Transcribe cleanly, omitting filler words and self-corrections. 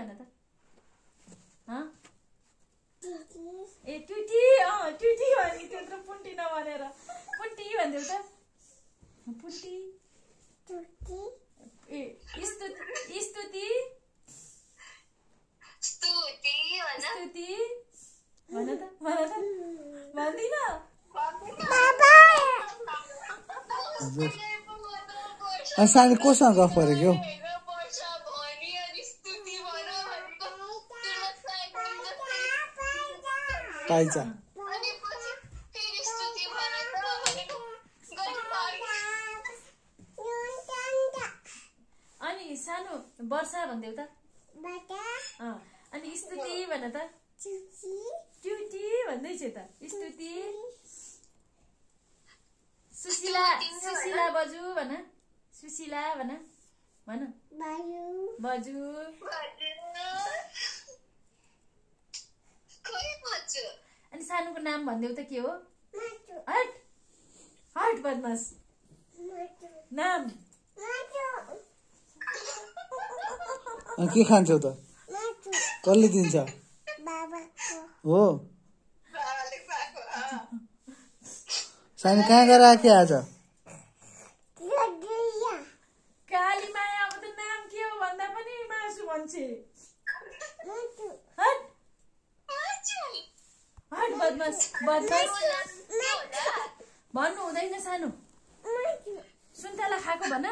भन त ए tutti tutti भने त्यत्रो पुन्टी नभनेर पुन्टी भन्देऊ त पुन्टी ए स्तुति स्तुति स्तुति भन त भन्दिन सानो कोसँग गफ गरेको पाइचा अनि सानो वर्षा भन्देऊ त अनि स्तुति भन त ट्युटी भन्दैछु त स्तुति सुशीला बजु भन सुशीला भन बजु अनि सानोको नाम भन्देऊ त के हो हट हट बदमास नाम के खान्छौ त कसले दिन्छ हो सानो कहाँ गएर आके आज काली माया अब त नाम के हो भन्दा पनि मासु भन्छे हट हट बदमास भन्नु हुँदैन सानो सुन्तला खाएको भन